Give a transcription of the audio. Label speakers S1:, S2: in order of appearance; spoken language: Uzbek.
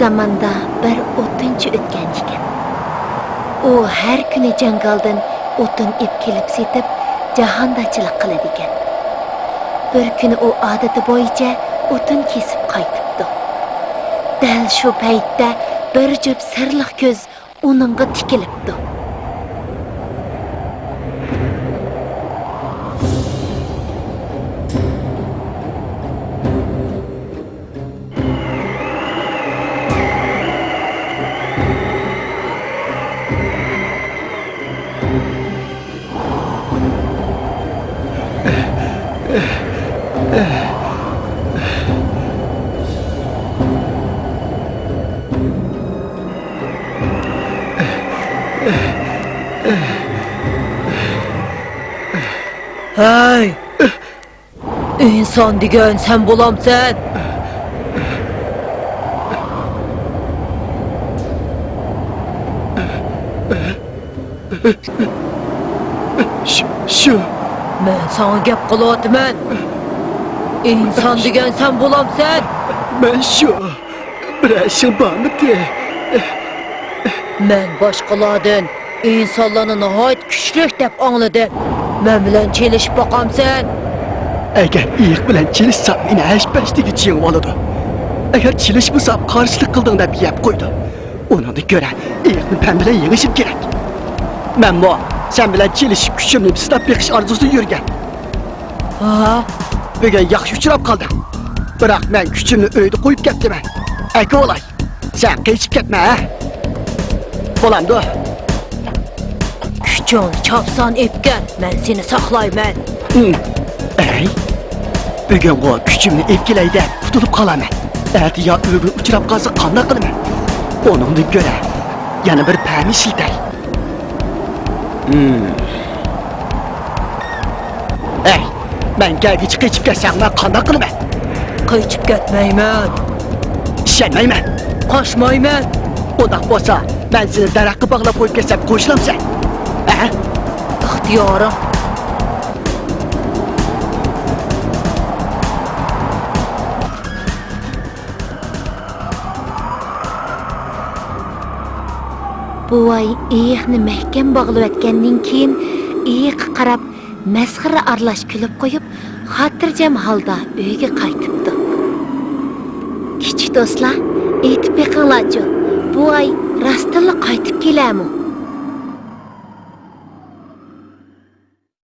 S1: zamanda bir o'tinchi o'tgan ekan. U har kuni jangaldan o'tin ip kelib setib, jahondachilik qiladi ekan. Bir kuni u odati bo'yicha o'tin kesib qaytibdi. Dal shu paytda bir jup sirliq ko'z uningga tikilibdi.
S2: Hey! İnsan degan sen bo'lamsan.
S3: Shu.
S2: Men sana gap qilyapman. İnsan degan sen bo'lamsan.
S3: Men shu. Bir ishim bormidi?
S2: Men boshqalardan insonlarni nihoyat kuchli deb angladim. Men bilan chelishib boqamsan.
S3: Agar iyiq bilan chelishsam meni hashpashtiga jeng oladi. Agar chelishmasam qarshilik qilding deb yeb qo'ydi. Undan ko'ra iyiqni pen bilan yig'ishib kerak. Men bu sen bilan chelishib kuchimni sinab beqish orzusida yurgan.
S2: Ha?
S3: Bugun yaxshi uchrab qoldim. Biroq men kuchimni uyda qo'yib ketdiman. Aka olay, sen qechib ketma, ha? Bo'lamdi.
S2: Kuchingni chopsan epgan, men seni saqlayman.
S3: Ey, bugun bu kuchimni epkilayda qutulib qolaman. Erta yo o'g'ri uchrab qolsa qanday qilaman? Onundan ko'ra yana bir pami shiltay. Ey, men gagichi qechib ketsam men qanday qilaman?
S2: Qechib ketmayman.
S3: Ishonmayman.
S2: Qochmayman.
S3: Undaq bo'lsa, men seni daraxtga bog'lab qo'yib ketsam qo'shilamsan. Ha?
S2: İxtiyorim.
S1: Buvay iyiqni mahkam bog'lab atgandan keyin iyiqqa qarab masxara aralash kulib qo'yib, xotirjam holda uyga qaytibdi. Kichik do'stlar, aytib beqinglarchi, buvay rostilla qaytib kelami?